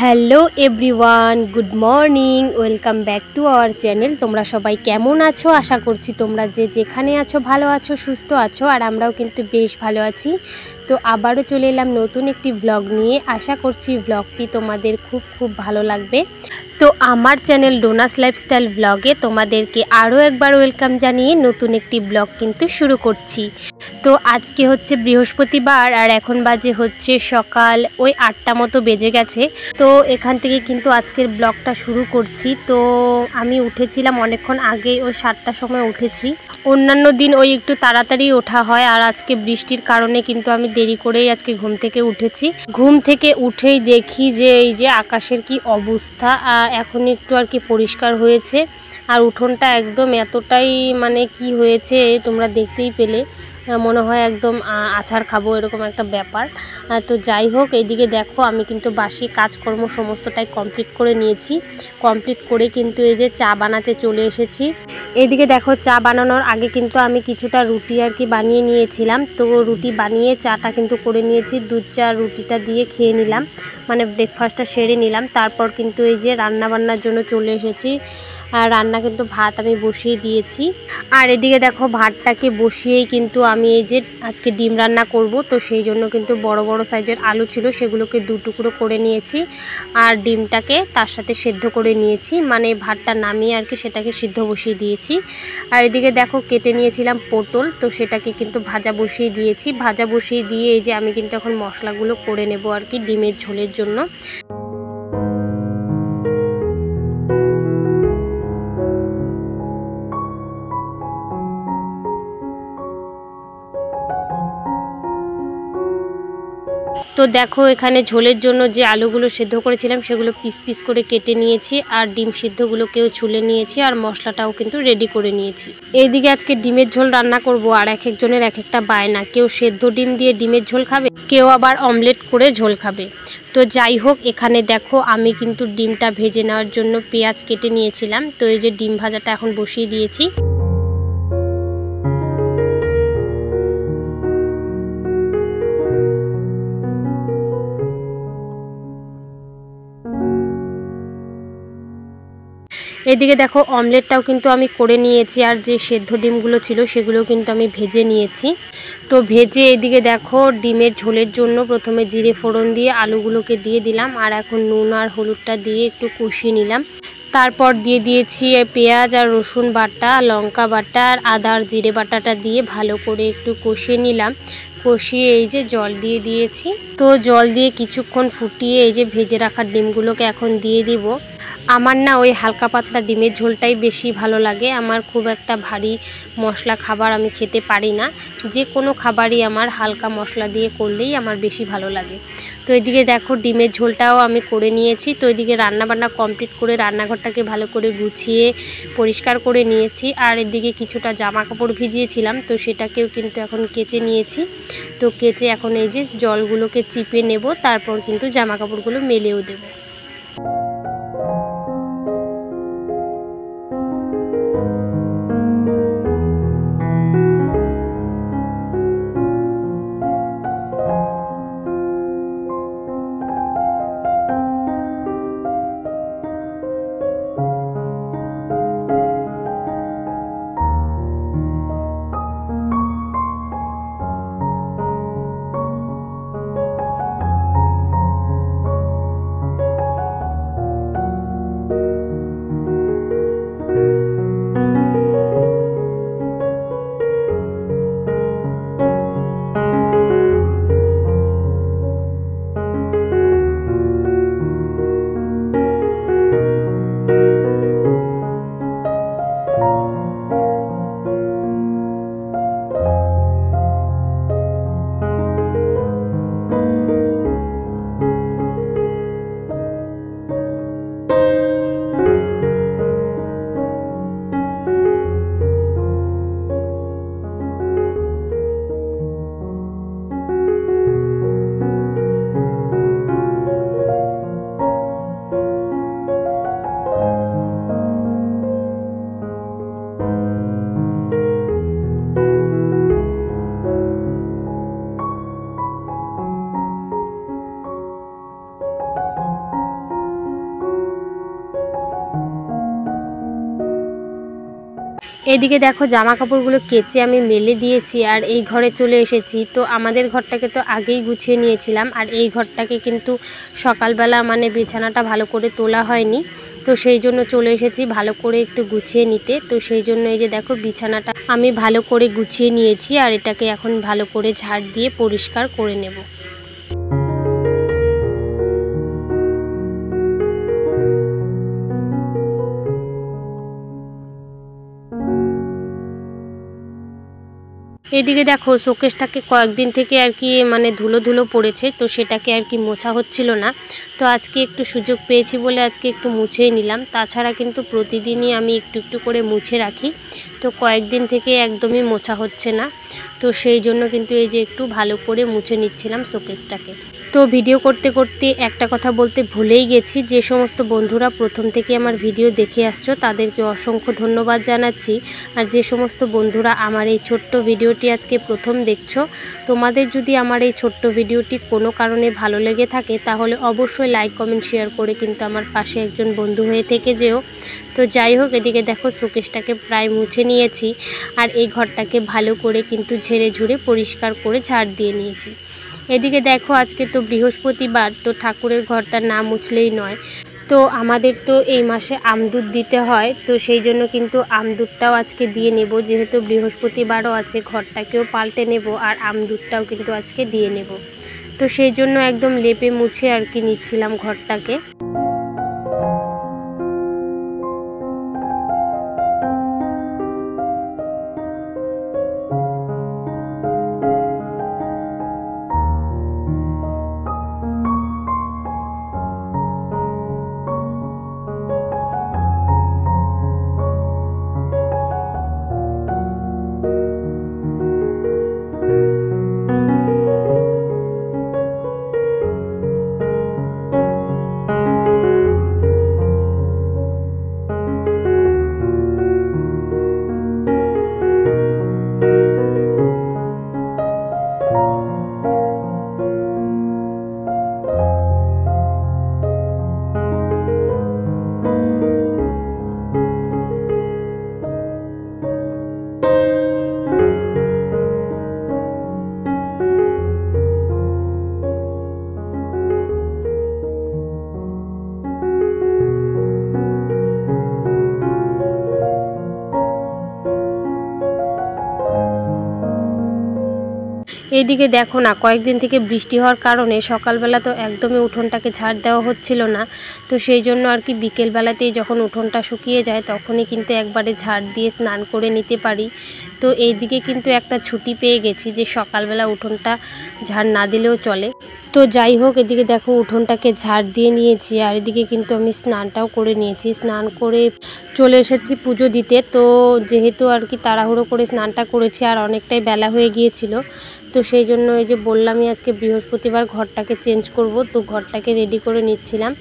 Hello everyone, good morning, welcome back to our channel. তোমরা সবাই কেমন আছো? আশা করছি তোমরা যে যেখানে আছো ভালো আছো, সুস্থ আছো, আর আমরাও কিন্তু বেশ ভালো আছি। তো আবারও চলে এলাম নতুন একটি ব্লগ নিয়ে। আশা করছি ব্লগটি তোমাদের খুব খুব ভালো লাগবে। তো আমার চ্যানেল ডোনাস লাইফস্টাইল ব্লগে তোমাদেরকে আরও একবার ওয়েলকাম জানিয়ে নতুন একটি ব্লগ কিন্তু শুরু করছি। তো আজকে হচ্ছে বৃহস্পতিবার, আর এখন বাজে হচ্ছে সকাল ওই 8টা মতো বেজে গেছে। তো এখান থেকে কিন্তু আজকের ব্লগটা শুরু করছি। তো আমি উঠেছিলাম অনেকক্ষণ আগে, ওই 7টার সময় উঠেছি। অন্যান্য দিন ওই একটু তাড়াতাড়ি ওঠা হয়, আর আজকে বৃষ্টির কারণে কিন্তু আমি দেরি করেই আজকে ঘুম থেকে উঠেছি। ঘুম থেকে উঠেই দেখি যে এই যে আকাশের কি অবস্থা, এখন একটু আর কি পরিষ্কার হয়েছে। আর উঠোনটা একদম এতটাই মানে কি হয়েছে তোমরা দেখতেই পেলে, মনে হয় একদম আছাড় খাবো এরকম একটা ব্যাপার। তো যাই হোক, এইদিকে দেখো আমি কিন্তু বাসি কাজকর্ম সমস্তটাই কমপ্লিট করে নিয়েছি। কমপ্লিট করে কিন্তু এই যে চা বানাতে চলে এসেছি। এইদিকে দেখো, চা বানানোর আগে কিন্তু আমি কিছুটা রুটি আর কি বানিয়ে নিয়েছিলাম। তো রুটি বানিয়ে চাটা কিন্তু করে নিয়েছি, দুধ চা রুটিটা দিয়ে খেয়ে নিলাম, মানে ব্রেকফাস্টটা সেরে নিলাম। তারপর কিন্তু এই যে রান্না বান্নার জন্য চলে এসেছি। আর রান্না কিন্তু ভাত আমি বসিয়ে দিয়েছি। আর এদিকে দেখো, ভাতটাকে বসিয়েই কিন্তু আমি এই যে আজকে ডিম রান্না করব। তো সেই জন্য কিন্তু বড় বড় সাইজের আলু ছিল, সেগুলোকে 2 টুকরো করে নিয়েছি, আর ডিমটাকে তার সাথে সেদ্ধ করে নিয়েছি, মানে ভাতটা নামিয়ে আর কি সেটাকে সিদ্ধ বসিয়ে দিয়েছি। আর এদিকে দেখো, কেটে নিয়েছিলাম পটল, তো সেটাকে কিন্তু ভাজা বসিয়ে দিয়েছি। ভাজা বসিয়ে দিয়ে এই যে আমি কিন্তু এখন মশলাগুলো করে নেব আর কি ডিমের ঝোলের জন্য। তো দেখো, এখানে ঝোলের জন্য যে আলুগুলো সেদ্ধ করেছিলাম সেগুলো পিস পিস করে কেটে নিয়েছি, আর ডিম সিদ্ধগুলোকেও ছুলে নিয়েছি, আর মশলাটাও কিন্তু রেডি করে নিয়েছি। এইদিকে আজকে ডিমের ঝোল রান্না করব, আর এক একজনের এক একটা বায়না, কেউ সেদ্ধ ডিম দিয়ে ডিমের ঝোল খাবে, কেউ আবার অমলেট করে ঝোল খাবে। তো যাই হোক, এখানে দেখো আমি কিন্তু ডিমটা ভেজে নেওয়ার জন্য পেঁয়াজ কেটে নিয়েছিলাম। তো এই যে ডিম ভাজাটা এখন বসিয়ে দিয়েছি। এদিকে দেখো, অমলেটটাও কিন্তু আমি করে নিয়েছি, আর যে সেদ্ধ ডিমগুলো ছিল সেগুলো কিন্তু আমি ভেজে নিয়েছি। তো ভেজে এদিকে দেখো, ডিমের ঝোলের জন্য প্রথমে জিরে ফোড়ন দিয়ে আলুগুলোকে দিয়ে দিলাম, আর এখন নুন আর হলুদটা দিয়ে একটু কষিয়ে নিলাম। তারপর দিয়ে দিয়েছি পেঁয়াজ আর রসুন বাটা, লঙ্কা বাটা, আর আদা আর জিরে বাটাটা দিয়ে ভালো করে একটু কষিয়ে নিলাম। কষিয়ে এই যে জল দিয়ে দিয়েছি। তো জল দিয়ে কিছুক্ষণ ফুটিয়ে এই যে ভেজে রাখা ডিমগুলোকে এখন দিয়ে দিব। আমার না ওই হালকা পাতলা ডিমের ঝোলটাই বেশি ভালো লাগে। আমার খুব একটা ভারী মশলা খাবার আমি খেতে পারি না। যে কোনো খাবারই আমার হালকা মশলা দিয়ে করলেই আমার বেশি ভালো লাগে। তো এদিকে দেখো, ডিমের ঝোলটাও আমি করে নিয়েছি। তো এদিকে রান্নাবান্না কমপ্লিট করে রান্নাঘরটাকে ভালো করে গুছিয়ে পরিষ্কার করে নিয়েছি। আর এদিকে কিছুটা জামা কাপড় ভিজিয়েছিলাম, তো সেটাকেও কিন্তু এখন কেচে নিয়েছি। তো কেচে এখন এই যে জলগুলোকে চিপে নেব, তারপর কিন্তু জামা কাপড়গুলো মেলেও দেবো। এদিকে দেখো জামা কাপড়গুলো কেচে আমি মেলে দিয়েছি আর এই ঘরে চলে এসেছি। তো আমাদের ঘরটাকে তো আগেই গুছিয়ে নিয়েছিলাম, আর এই ঘরটাকে কিন্তু সকালবেলা মানে বিছানাটা ভালো করে তোলা হয়নি, তো সেই জন্য চলে এসেছি ভালো করে একটু গুছিয়ে নিতে। তো সেই জন্য এই যে দেখো বিছানাটা আমি ভালো করে গুছিয়ে নিয়েছি, আর এটাকে এখন ভালো করে ঝাড় দিয়ে পরিষ্কার করে নেব। এদিকে দেখো শোকেসটাকে কয়েকদিন থেকে আর কি মানে ধুলো ধুলো পড়েছে, তো সেটাকে আর কি মোছা হচ্ছিল না। তো আজকে একটু সুযোগ পেয়েছি বলে আজকে একটু মুছেই নিলাম। তাছাড়া কিন্তু প্রতিদিনই আমি একটু একটু করে মুছে রাখি, তো কয়েকদিন থেকে একদমই মোছা হচ্ছে না। তো সেই জন্য কিন্তু এই যে একটু ভালো করে মুছে নিচ্ছিলাম শোকেসটাকে। তো ভিডিও করতে করতে একটা কথা বলতে ভুলেই গেছি, যে সমস্ত বন্ধুরা প্রথম থেকে আমার ভিডিও দেখে আসছো তাদেরকে অসংখ্য ধন্যবাদ জানাচ্ছি। আর যে সমস্ত বন্ধুরা আমার এই ছোট্ট ভিডিওটি আজকে প্রথম দেখছো, তোমাদের যদি আমার এই ছোট্ট ভিডিওটি কোনো কারণে ভালো লেগে থাকে তাহলে অবশ্যই লাইক কমেন্ট শেয়ার করে কিন্তু আমার পাশে একজন বন্ধু হয়ে থেকে যেও। তো যাই হোক, এদিকে দেখো শোকেসটাকে প্রায় মুছে নিয়েছি, আর এই ঘরটাকে ভালো করে কিন্তু ঝেড়ে ঝুড়ে পরিষ্কার করে ঝাড় দিয়ে নিয়েছি। এদিকে দেখো আজকে তো বৃহস্পতিবার, তো ঠাকুরের ঘরটা না মুছলেই নয়। তো আমাদের তো এই মাসে আমদুধ দিতে হয়, তো সেই জন্য কিন্তু আমদুধটাও আজকে দিয়ে নেব, যেহেতু বৃহস্পতিবারও আছে ঘরটাকেও পাল্টে নেব আর আমদুধটাও কিন্তু আজকে দিয়ে নেব। তো সেই জন্য একদম লেপে মুছে আর কি নিচ্ছিলাম ঘরটাকে। এইদিকে দেখো না, কয়েকদিন থেকে বৃষ্টি হওয়ার কারণে সকালবেলা তো একদমই উঠোনটাকে ঝাড় দেওয়া হচ্ছিল না। তো সেই জন্য আর কি বিকেলবেলাতেই যখন উঠোনটা শুকিয়ে যায় তখনই কিন্তু একবারে ঝাড় দিয়ে স্নান করে নিতে পারি। তো এইদিকে কিন্তু একটা ছুটি পেয়ে গেছি যে সকালবেলা উঠোনটা ঝাড় না দিলেও চলে। তো যাই হোক, এদিকে দেখো উঠোনটাকে ঝাড় দিয়ে নিয়েছি, আর এদিকে কিন্তু আমি স্নানটাও করে নিয়েছি। স্নান করে চলে এসেছি পুজো দিতে। তো যেহেতু আর কি তাড়াহুড়ো করে স্নানটা করেছি আর অনেকটাই বেলা হয়ে গিয়েছিল, তো সেই জন্য এই যে বললামই আজকে বৃহস্পতিবার ঘরটাকে চেঞ্জ করব, তো ঘরটাকে রেডি করে নিচ্ছিলাম।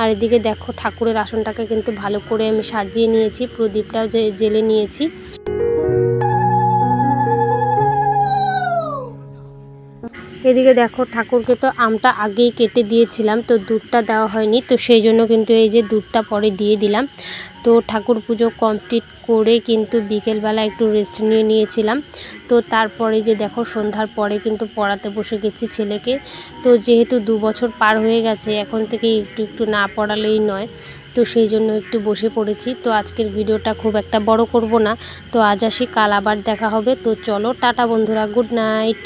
আর এদিকে দেখো ঠাকুরের আসনটাকে কিন্তু ভালো করে আমি সাজিয়ে নিয়েছি, প্রদীপটাও জেলে নিয়েছি। এদিকে দেখো ঠাকুরকে তো আমটা আগেই কেটে দিয়েছিলাম, তো দুধটা দেওয়া হয়নি, তো সেই জন্য কিন্তু এই যে দুধটা পরে দিয়ে দিলাম। তো ঠাকুর পুজো কমপ্লিট করে কিন্তু বিকেলবেলা একটু রেস্ট নিয়েছিলাম। তো তারপরে যে দেখো সন্ধ্যার পরে কিন্তু পড়াতে বসে গেছি ছেলেকে। তো যেহেতু 2 বছর পার হয়ে গেছে, এখন থেকে একটু একটু না পড়ালেই নয়, তো সেই জন্য একটু বসে পড়েছি। তো আজকের ভিডিওটা খুব একটা বড় করব না, তো আজ আসি, কাল আবার দেখা হবে। তো চলো টাটা বন্ধুরা, গুড নাইট।